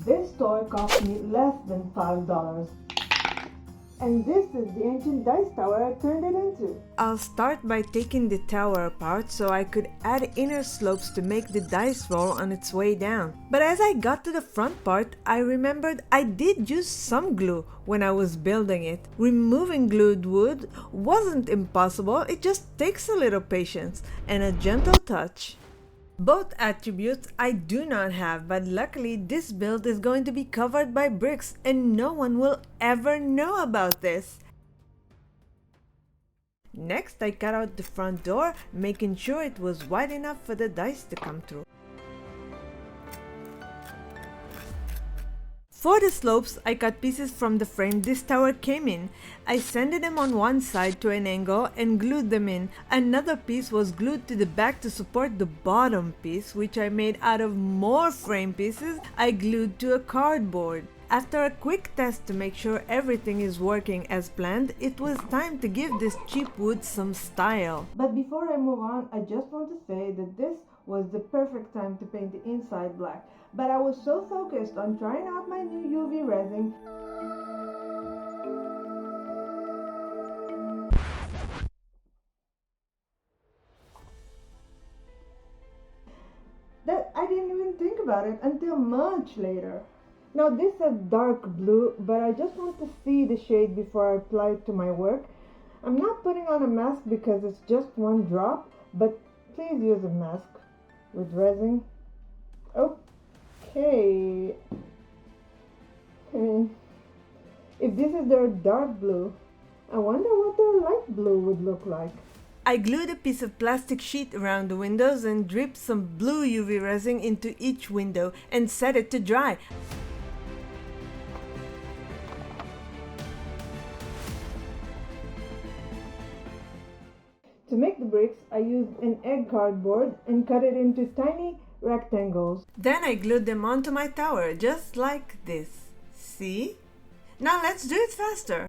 This toy cost me less than $5. And this is the ancient dice tower I turned it into. I'll start by taking the tower apart so I could add inner slopes to make the dice roll on its way down. But as I got to the front part, I remembered I did use some glue when I was building it. Removing glued wood wasn't impossible, it just takes a little patience and a gentle touch. Both attributes I do not have, but luckily this build is going to be covered by bricks and no one will ever know about this. Next, I cut out the front door, making sure it was wide enough for the dice to come through. For the slopes, I cut pieces from the frame this tower came in. I sanded them on one side to an angle and glued them in. Another piece was glued to the back to support the bottom piece, which I made out of more frame pieces I glued to a cardboard. After a quick test to make sure everything is working as planned, it was time to give this cheap wood some style. But before I move on, I just want to say that this was the perfect time to paint the inside black. But I was so focused on trying out my new UV resin that I didn't even think about it until much later. Now this is dark blue, but I just want to see the shade before I apply it to my work. I'm not putting on a mask because it's just one drop, but please use a mask with resin. Okay. If this is their dark blue, I wonder what their light blue would look like. I glued a piece of plastic sheet around the windows and dripped some blue UV resin into each window and set it to dry. To make the bricks, I used an egg cardboard and cut it into tiny rectangles. Then I glued them onto my tower, just like this. See? Now let's do it faster!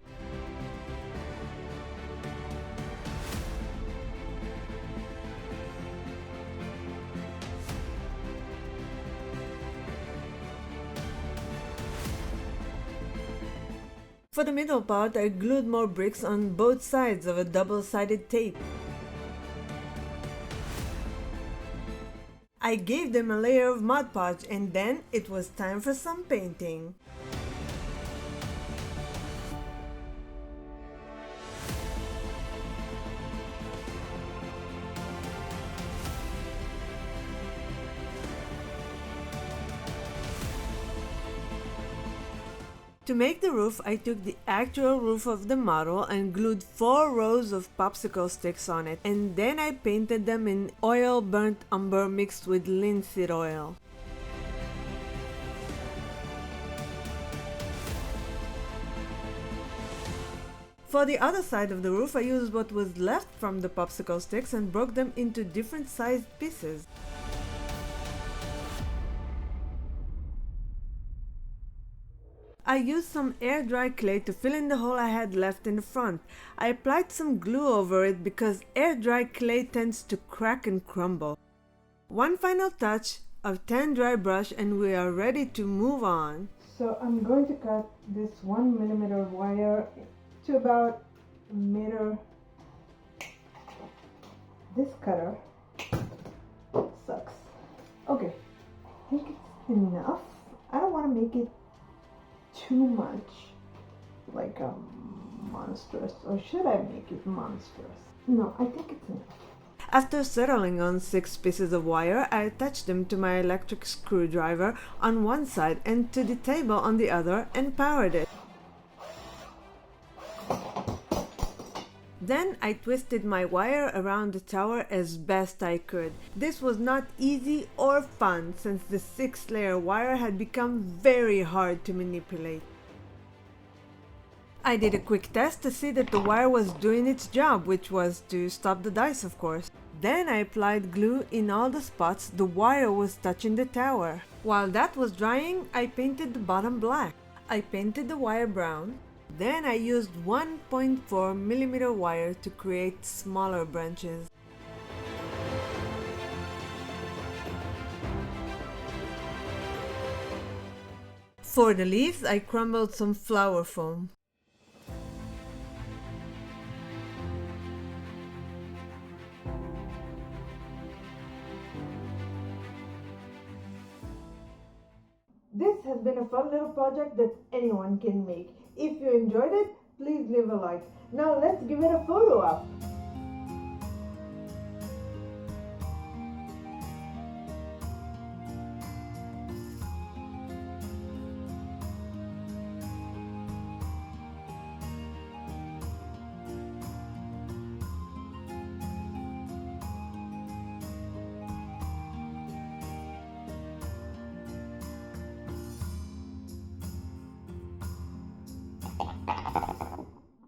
For the middle part, I glued more bricks on both sides of a double-sided tape. I gave them a layer of Mod Podge and then it was time for some painting. To make the roof, I took the actual roof of the model and glued 4 rows of popsicle sticks on it, and then I painted them in oil burnt umber mixed with linseed oil. For the other side of the roof, I used what was left from the popsicle sticks and broke them into different sized pieces. I used some air dry clay to fill in the hole I had left in the front. I applied some glue over it because air dry clay tends to crack and crumble. One final touch of tan dry brush and we are ready to move on. So I'm going to cut this 1mm wire to about a meter. This cutter sucks. Okay, I think it's enough. I don't want to make it too much, like monstrous, or should I make it monstrous? No, I think it's enough. After settling on 6 pieces of wire, I attached them to my electric screwdriver on one side and to the table on the other and powered it. Then I twisted my wire around the tower as best I could. This was not easy or fun since the 6-layer wire had become very hard to manipulate. I did a quick test to see that the wire was doing its job, which was to stop the dice, of course. Then I applied glue in all the spots the wire was touching the tower. While that was drying, I painted the bottom black. I painted the wire brown. Then I used 1.4mm wire to create smaller branches. For the leaves, I crumbled some flour foam. This has been a fun little project that anyone can make. If you enjoyed it, please leave a like. Now let's give it a photo up.